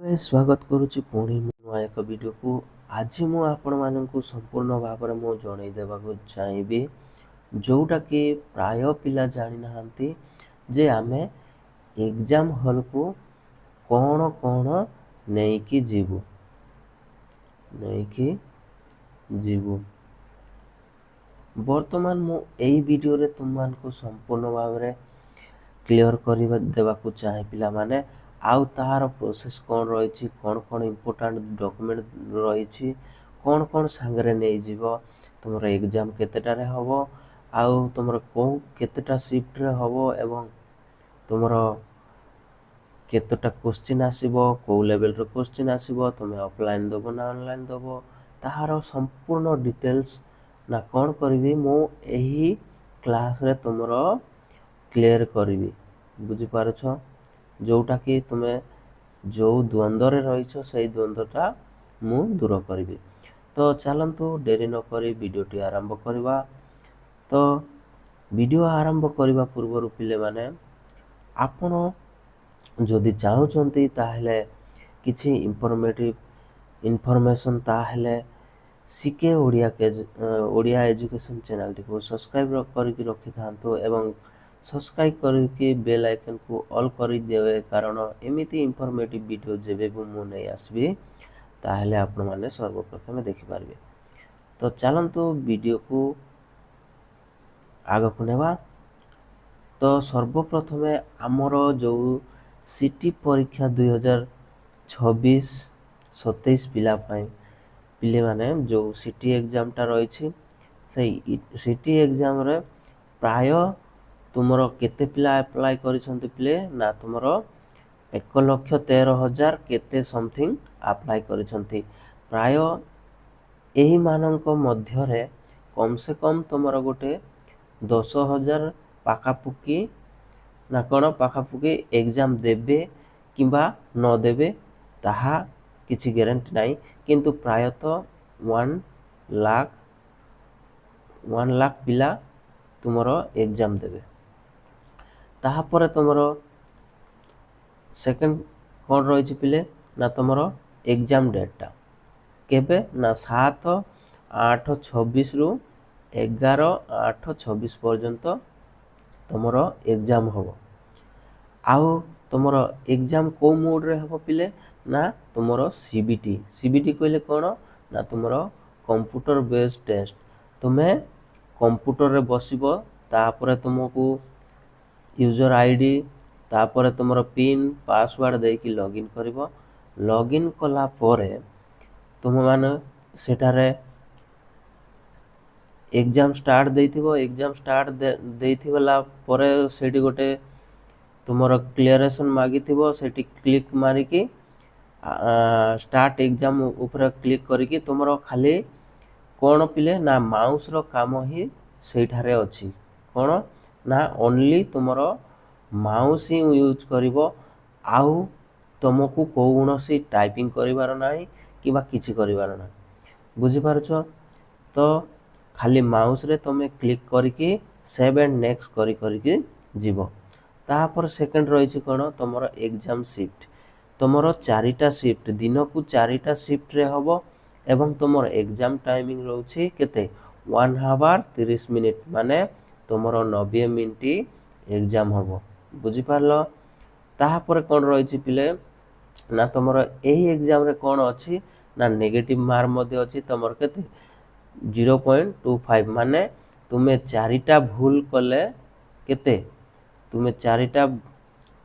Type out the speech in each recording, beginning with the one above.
स्वागत करुच्ची पुणी नुआ एक वीडियो को आज मु आपण मानकु संपूर्ण भाव में मु जणई देबाकू चाहिए जोटा कि प्राय पिला जानी नहांती जे आमे एग्जाम हॉल को कौन कौन नहीं कि जीवु वर्तमान मु एई वीडियो रे तुम मानकु संपूर्ण भाव में क्लियर कर देबाकू चाहे पिला माने आउ तार प्रोसेस कौन रही कौन कौन इम्पोर्टाट डॉक्यूमेंट रही कौन कौन सांगरे नहीं जीवो तुम एग्जाम केतेटारे हबो आउ तुम को केतेटा शिफ्ट रे हबो एवं तुम केतेटा क्वेश्चन आसीबो को लेवल रो क्वेश्चन आसीबो तुम ऑफलाइन दबो ना ऑनलाइन दबो ताहार संपूर्ण डिटेल्स ना कौन करबी मो एही क्लास रे तुमरो क्लियर करबी बुझी पारुछ जोटा कि तुम्हें जो द्वंद्व रही से द्वंद्वटा मु दूर करी तो चलतु डेरी न करी वीडियोटी आरंभ करवा। तो वीडियो आरंभ करने पूर्व पिले माने आपण जदि चाहूँगी ताहले किछि इनफॉरमेशन ताहले सीके ओडिया एजुकेशन चैनल टी को सब्सक्राइब करके रखि थांतो एवं सब्सक्राइब करके बेल आइकन को ऑल कर देवे कारण एमिति इनफॉर्मेटिव वीडियो जेबे भी मु नहीं आसबी ताहले आपण माने सर्वप्रथम देखि पारबे। तो चलंतु वीडियो को आगे को नेबा। तो सर्वप्रथम आमर जो सिटी परीक्षा 2026-27 पिले माने जो सिटी एग्जाम टा रही से सिटी एग्जाम रे प्राय तुमरो केते पिला अप्लाई करिसंती पिले ना तुमरो 1,13,000 केते समथिंग अप्लाई करिसंती प्राय एही मानक मध्य रे कम से कम तुमरो गोटे 10,000 पाखापुकी ना कौन पाखापुकी एग्जाम देबे किंबा न देबे ताहा किछि गारंटी नहीं किंतु प्रायतः 1 लाख पिला तुमरो एग्जाम देबे ताहापर तुमरो सेकंड कौन रही पिले ना तुमरो एग्जाम डेटा केबे ना 7/8/26 रु 11/8/26 पर्यंत तुमरो एग्जाम होबो आउ तुमरो एग्जाम को मोड रे होबो पिले ना तुमरो सीबीटी कहले कौन ना तुमरो कंप्यूटर बेस्ड टेस्ट तुम्हें कंप्यूटर रे बसिबो तापर तुमको यूजर आईडी तापर तुमरो पिन पासवर्ड देकी लॉगिन करिवो लॉगिन कला परे तुम माने सेटारे एग्जाम स्टार्ट देइथिबो एग्जाम स्टार्ट देइथिबला परे सेठी गोटे तुमरो क्लियरेशन मागिथिबो सेठी क्लिक मारिकी स्टार्ट एग्जाम ऊपर क्लिक करिकी तुमरो खाली कौन पिले ना माउस रो काम ही सेठारे अछि कौन ना ओनली तुमरो माउस ही यूज करिवो आउ तुमको कौनसी टाइपिंग करिवार नाही किबा किछि करिवार ना बुझी पारुछ। तो खाली माउस रे तुम क्लिक करके सेव एंड नेक्स्ट करी जीवो तापर सेकंड रही कौन तुमरो एग्जाम शिफ्ट तुमरो 4टा शिफ्ट दिन को 4टा शिफ्ट रे हबो एवं तुमरो एग्जाम टाइमिंग रहउछि केते 1 आवर 30 मिनिट माने तुमरो 90 मिनिट एग्जाम हबो बुझी पारलो। तापर कौन रही पिले ना तुमरो एही एग्जाम रे कौन अछि ना नेगेटिव मार्क मध्ये अछि तुमरो केते 0.25 माने तुमे 4टा भूल कले केते तुमे 4टा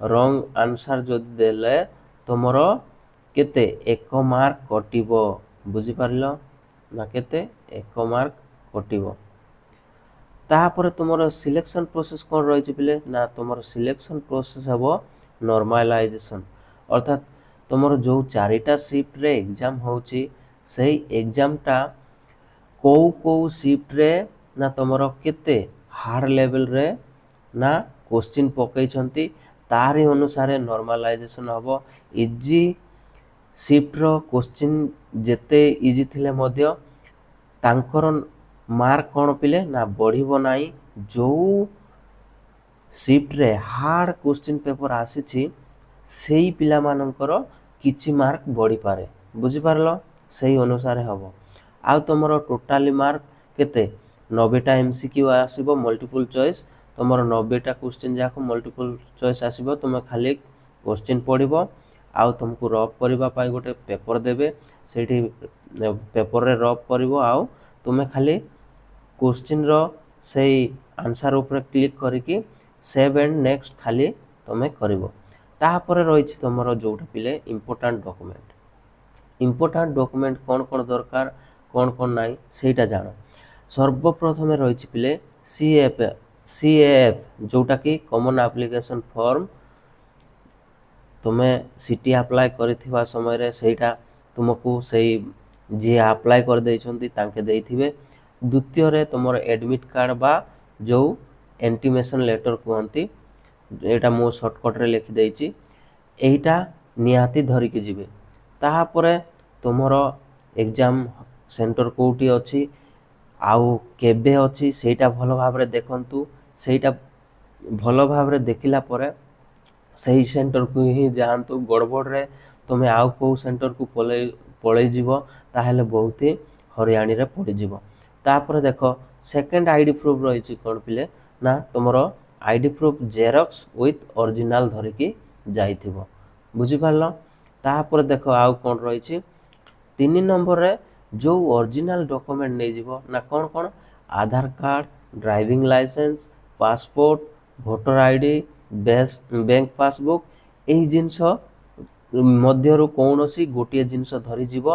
रॉन्ग आंसर जदि देले तुमरो केते 1 मार्क कटिबो बुझी पारलो ना केते 1 मार्क कटिबो। तापर तुमरो सिलेक्शन प्रोसेस कौन रही पिले ना तुमरो सिलेक्शन प्रोसेस हबो नॉर्मलाइजेशन अर्थात तुमरो जो 4टा शिफ्ट रे एग्जाम होची सही एग्जाम टा को शिफ्ट रे ना तुमरो केते हार्ड लेवल रे ना क्वेश्चन पकई छंती तारी अनुसार नॉर्मलाइजेशन हबो इजी शिफ्ट रो क्वेश्चन जेते इजी थिले मध्य तांकर मार्क कौन पिले ना बढ़िबो नाही जो शिफ्ट रे हार्ड क्वेश्चन पेपर आसी छी सेही पिला मानकर କିଛି ମାର୍କ ବଢ଼ିପାରେ। ବୁଝିପାରିଲ, ସେଇ ଅନୁସାରେ ହେବ। ଆଉ ତୁମର ଟୋଟାଲି ମାର୍କ କେତେ? 90ଟା MCQ ଆସିବ ମଲ୍ଟିପୁଲ୍ ଚଏସ୍। ତୁମର 90ଟା କ୍ୱେଶ୍ଚିନ୍ ଯାକ ମଲ୍ଟିପୁଲ୍ ଚଏସ୍ ଆସିବ। ତୁମେ ଖାଲି କ୍ୱେଶ୍ଚିନ୍ ପଢ଼ିବ, ଆଉ ତୁମକୁ ରଫ୍ କରିବା ପାଇଁ ଗୋଟେ ପେପର୍ ଦେବେ। ସେଇଠି ପେପରରେ ରଫ୍ କରିବ, ଆଉ ତୁମେ ଖାଲି କ୍ୱେଶ୍ଚିନ୍ର ସେଇ ଆନ୍ସର୍ ଉପରେ କ୍ଲିକ୍ କରିକି ସେଭ୍ ଆଣ୍ଡ ନେକ୍ସଟ ଖାଲି ତୁମେ କରିବ। ତାପରେ ରହିଛି ତୁମର ଯେଉଁଟା ପିଲେ ଇମ୍ପୋର୍ଟାଣ୍ଟ ଡକୁମେଣ୍ଟ। ଇମ୍ପୋର୍ଟାଣ୍ଟ ଡକୁମେଣ୍ଟ କ'ଣ କ'ଣ ଦରକାର, କ'ଣ କ'ଣ ନାହିଁ ସେଇଟା ଜାଣ। ସର୍ବପ୍ରଥମେ ରହିଛି ପିଲେ CAF, ଯେଉଁଟାକି କମନ୍ ଆପ୍ଲିକେସନ୍ ଫର୍ମ। ତୁମେ ସିଟି ଆପ୍ଲାଏ କରିଥିବା ସମୟରେ ସେଇଟା ତୁମକୁ ସେଇ ଯିଏ ଆପ୍ଲାଏ କରିଦେଇଛନ୍ତି ତାଙ୍କେ ଦେଇଥିବେ। ଦ୍ୱିତୀୟରେ ତୁମର ଏଡମିଟ୍ କାର୍ଡ଼ ବା ଯେଉଁ ଇଣ୍ଟିମେସନ୍ ଲେଟର୍ କୁହନ୍ତି, ଏଇଟା ମୁଁ ସର୍ଟକଟ୍ରେ ଲେଖିଦେଇଛି, এইটা ନିହାତି ଧରିକି ଯିବେ। ତାପରେ ତୁମର ଏକ୍ଜାମ୍ ସେଣ୍ଟର କେଉଁଠି ଅଛି ଆଉ କେବେ ଅଛି ସେଇଟା ଭଲ ଭାବରେ ଦେଖନ୍ତୁ। ସେଇଟା ଭଲ ଭାବରେ ଦେଖିଲା ପରେ ସେହି ସେଣ୍ଟରକୁ ହିଁ ଯାଆନ୍ତୁ। ଗଡ଼ବଡ଼ରେ ତୁମେ ଆଉ କେଉଁ ସେଣ୍ଟରକୁ ପଳେଇଯିବ ତାହେଲେ ବହୁତ ହଇରାଣରେ ପଡ଼ିଯିବ। ତାପରେ ଦେଖ, ସେକେଣ୍ଡ ଆଇଡି ପ୍ରୁଫ୍ ରହିଛି କ'ଣ ପିଲେ ନା ତୁମର ID proof xerox with original ଧରିକି ଯାଇଥିବ। ବୁଝିପାରିଲ। ତାପରେ ଦେଖ ଆଉ କ'ଣ ରହିଛି, 3 ନମ୍ବରରେ ଯେଉଁ ଅରିଜିନାଲ୍ ଡକୁମେଣ୍ଟ ନେଇଯିବ ନା କ'ଣ କ'ଣ, Aadhaar card, driving licence, passport, voter ID, bank passbook, ଏହି ଜିନିଷ ମଧ୍ୟରୁ କୌଣସି ଗୋଟିଏ ଜିନିଷ ଧରିଯିବ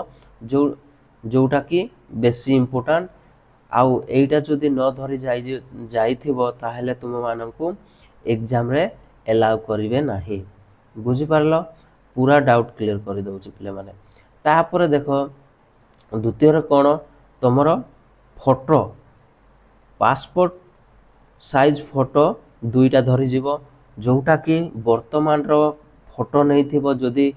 ଯେଉଁଟାକି ବେଶୀ ଇମ୍ପୋର୍ଟାଣ୍ଟ। ଆଉ ଏଇଟା ଯଦି ନ ଧରି ଯାଇଥିବ ତାହେଲେ ତୁମମାନଙ୍କୁ ଏକ୍ଜାମ୍ରେ ଏଲାଉ କରିବେ ନାହିଁ। ବୁଝିପାରିଲ, ପୁରା ଡାଉଟ୍ କ୍ଲିୟର କରିଦେଉଛି ପିଲାମାନେ। ତାପରେ ଦେଖ, ଦ୍ୱିତୀୟରେ କ'ଣ, ତୁମର ଫଟୋ, ପାସପୋର୍ଟ ସାଇଜ୍ ଫଟୋ 2ଟା ଧରିଯିବ। ଯେଉଁଟାକି ବର୍ତ୍ତମାନର ଫଟୋ ନେଇଥିବ, ଯଦି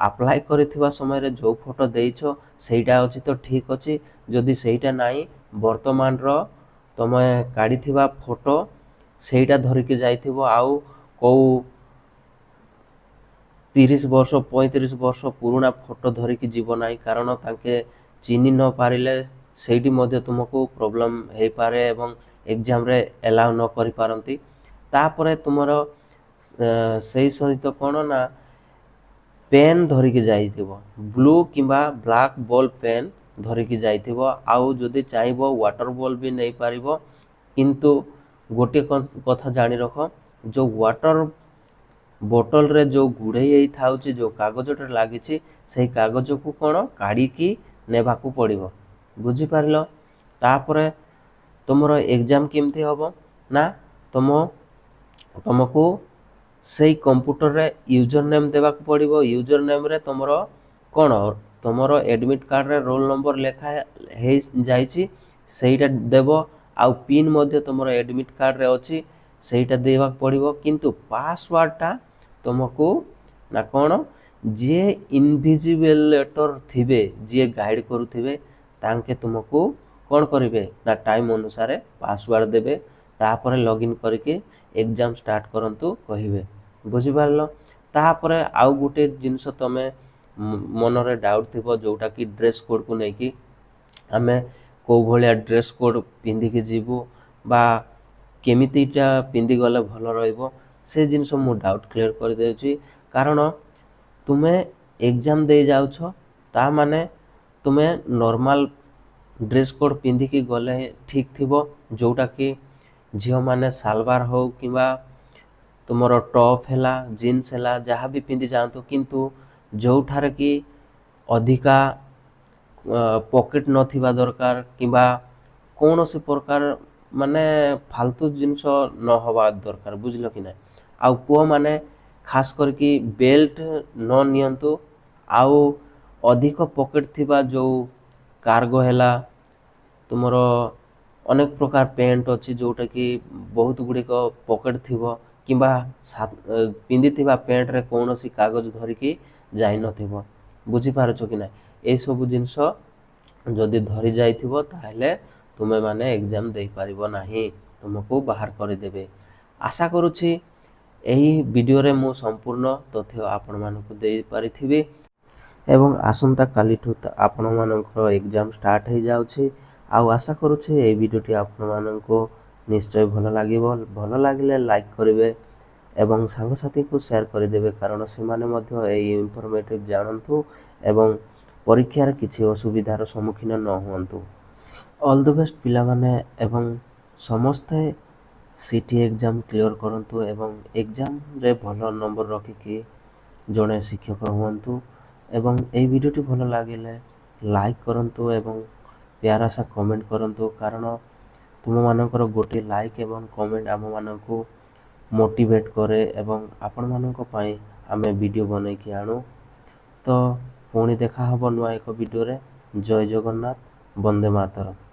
ଆପ୍ଲାଏ କରିଥିବା ସମୟରେ ଯେଉଁ ଫଟୋ ଦେଇଛ ସେଇଟା ଅଛି ତ ଠିକ୍ ଅଛି। ଯଦି ସେଇଟା ନାହିଁ, ବର୍ତ୍ତମାନର ତୁମେ କାଢ଼ିଥିବା ଫଟୋ ସେଇଟା ଧରିକି ଯାଇଥିବ। ଆଉ କେଉଁ 30 ବର୍ଷ 35 ବର୍ଷ ପୁରୁଣା ଫଟୋ ଧରିକି ଯିବ ନାହିଁ, କାରଣ ତାଙ୍କେ ଚିହ୍ନି ନ ପାରିଲେ ସେଇଠି ମଧ୍ୟ ତୁମକୁ ପ୍ରୋବ୍ଲେମ୍ ହେଇପାରେ ଏବଂ ଏକ୍ଜାମ୍ରେ ଏଲାଉ ନ କରିପାରନ୍ତି। ତାପରେ ତୁମର ସେଇ ସହିତ କ'ଣ ନା ପେନ୍ ଧରିକି ଯାଇଥିବ, ବ୍ଲୁ କିମ୍ବା ବ୍ଲାକ୍ ବଲ୍ ପେନ୍ ଧରିକି ଯାଇଥିବ। ଆଉ ଯଦି ଚାହିଁବ ୱାଟର ବଲ୍ ବି ନେଇପାରିବ। କିନ୍ତୁ ଗୋଟିଏ କଥା ଜାଣି ରଖ, ଯେଉଁ ୱାଟର ବୋଟଲରେ ଯେଉଁ ଗୁଡ଼େଇ ହେଇଥାଉଛି, ଯେଉଁ କାଗଜଟା ଲାଗିଛି, ସେଇ କାଗଜକୁ କ'ଣ କାଢ଼ିକି ନେବାକୁ ପଡ଼ିବ। ବୁଝିପାରିଲ। ତାପରେ ତୁମର ଏକ୍ଜାମ୍ କେମିତି ହେବ ନା ତୁମକୁ ସେଇ କମ୍ପ୍ୟୁଟରରେ ୟୁଜର ନେମ୍ ଦେବାକୁ ପଡ଼ିବ। ୟୁଜର ନେମ୍ରେ ତୁମର କ'ଣ, ତୁମର ଏଡମିଟ୍ କାର୍ଡ଼ରେ ରୋଲ୍ ନମ୍ବର ଲେଖା ହେଇଯାଇଛି ସେଇଟା ଦେବ। ଆଉ ପିନ୍ ମଧ୍ୟ ତୁମର ଏଡମିଟ୍ କାର୍ଡ଼ରେ ଅଛି ସେଇଟା ଦେବାକୁ ପଡ଼ିବ। କିନ୍ତୁ ପାସୱାର୍ଡ଼ଟା ତୁମକୁ ନା କ'ଣ, ଯିଏ ଇନଭିଜିଲେଟର୍ ଥିବେ, ଯିଏ ଗାଇଡ଼ କରୁଥିବେ, ତାଙ୍କେ ତୁମକୁ କ'ଣ କରିବେ ନା ଟାଇମ୍ ଅନୁସାରେ ପାସୱାର୍ଡ଼ ଦେବେ। ତାପରେ ଲଗ୍ଇନ୍ କରିକି ଏକ୍ଜାମ୍ ଷ୍ଟାର୍ଟ କରନ୍ତୁ କହିବେ। ବୁଝିପାରିଲ। ତାପରେ ଆଉ ଗୋଟେ ଜିନିଷ ତୁମେ ମନରେ ଡାଉଟ୍ ଥିବ, ଯେଉଁଟାକି ଡ୍ରେସ୍ କୋଡ଼୍କୁ ନେଇକି, ଆମେ କେଉଁ ଭଳିଆ ଡ୍ରେସ୍ କୋଡ଼୍ ପିନ୍ଧିକି ଯିବୁ ବା କେମିତିଟା ପିନ୍ଧିଗଲେ ଭଲ ରହିବ, ସେ ଜିନିଷ ମୁଁ ଡାଉଟ୍ କ୍ଲିୟର କରିଦେଉଛି। କାରଣ ତୁମେ ଏକ୍ଜାମ୍ ଦେଇ ଯାଉଛ, ତା ମାନେ ତୁମେ ନର୍ମାଲ୍ ଡ୍ରେସ୍ କୋଡ଼୍ ପିନ୍ଧିକି ଗଲେ ଠିକ୍ ଥିବ। ଯେଉଁଟାକି ଝିଅମାନେ ସାଲୱାର ହେଉ କିମ୍ବା ତୁମର ଟପ୍ ହେଲା, ଜିନ୍ସ ହେଲା, ଯାହା ବି ପିନ୍ଧି ଯାଆନ୍ତୁ। କିନ୍ତୁ ଯେଉଁଠାରେ କି ଅଧିକା ପକେଟ୍ ନଥିବା ଦରକାର କିମ୍ବା କୌଣସି ପ୍ରକାର ମାନେ ଫାଲତୁ ଜିନିଷ ନ ହେବା ଦରକାର। ବୁଝିଲ କି ନାହିଁ। ଆଉ ପୁଅମାନେ ଖାସ୍ କରିକି ବେଲ୍ଟ ନ ନିଅନ୍ତୁ। ଆଉ ଅଧିକ ପକେଟ୍ ଥିବା ଯେଉଁ କାର୍ଗୋ ହେଲା, ତୁମର ଅନେକ ପ୍ରକାର ପ୍ୟାଣ୍ଟ ଅଛି ଯେଉଁଟାକି ବହୁତ ଗୁଡ଼ିକ ପକେଟ୍ ଥିବ, କିମ୍ବା ପିନ୍ଧିଥିବା ପ୍ୟାଣ୍ଟରେ କୌଣସି କାଗଜ ଧରିକି ଯାଇନଥିବ। ବୁଝିପାରୁଛ କି ନାହିଁ। ଏଇସବୁ ଜିନିଷ ଯଦି ଧରି ଯାଇଥିବ ତାହେଲେ ତୁମେମାନେ ଏକ୍ଜାମ୍ ଦେଇପାରିବ ନାହିଁ, ତୁମକୁ ବାହାର କରିଦେବେ। ଆଶା କରୁଛି ଏହି ଭିଡ଼ିଓରେ ମୁଁ ସମ୍ପୂର୍ଣ୍ଣ ତଥ୍ୟ ଆପଣମାନଙ୍କୁ ଦେଇପାରିଥିବି। ଏବଂ ଆସନ୍ତା କାଲିଠୁ ଆପଣମାନଙ୍କର ଏକ୍ଜାମ୍ ଷ୍ଟାର୍ଟ ହେଇଯାଉଛି। ଆଉ ଆଶା କରୁଛି ଏଇ ଭିଡ଼ିଓଟି ଆପଣମାନଙ୍କୁ ନିଶ୍ଚୟ ଭଲ ଲାଗିବ। ଭଲ ଲାଗିଲେ ଲାଇକ୍ କରିବେ ଏବଂ ସାଙ୍ଗସାଥୀଙ୍କୁ ସେୟାର କରିଦେବେ, କାରଣ ସେମାନେ ମଧ୍ୟ ଏଇ ଇନଫର୍ମେଟିଭ୍ ଜାଣନ୍ତୁ ଏବଂ ପରୀକ୍ଷାରେ କିଛି ଅସୁବିଧାର ସମ୍ମୁଖୀନ ନ ହୁଅନ୍ତୁ। ଅଲ୍ ଦ ବେଷ୍ଟ ପିଲାମାନେ, ଏବଂ ସମସ୍ତେ ସିଟି ଏକ୍ଜାମ୍ କ୍ଲିୟର କରନ୍ତୁ ଏବଂ ଏକ୍ଜାମ୍ରେ ଭଲ ନମ୍ବର ରଖିକି ଜଣେ ଶିକ୍ଷକ ହୁଅନ୍ତୁ। ଏବଂ এই ଭିଡ଼ିଓଟି ଭଲ ଲାଗିଲେ ଲାଇକ୍ କରନ୍ତୁ ଏବଂ ପ୍ୟାରା ସା କମେଣ୍ଟ କରନ୍ତୁ, କାରଣ ତୁମମାନଙ୍କର ଗୋଟିଏ ଲାଇକ୍ ଏବଂ କମେଣ୍ଟ ଆମମାନଙ୍କୁ ମୋଟିଭେଟ୍ କରେ ଏବଂ ଆପଣମାନଙ୍କ ପାଇଁ ଆମେ ଭିଡ଼ିଓ ବନେଇକି ଆଣୁ। ତ ପୁଣି ଦେଖା ହେବ ନୂଆ ଏକ ଭିଡ଼ିଓରେ। ଜୟ ଜଗନ୍ନାଥ, ବନ୍ଦେ ମାତରମ୍।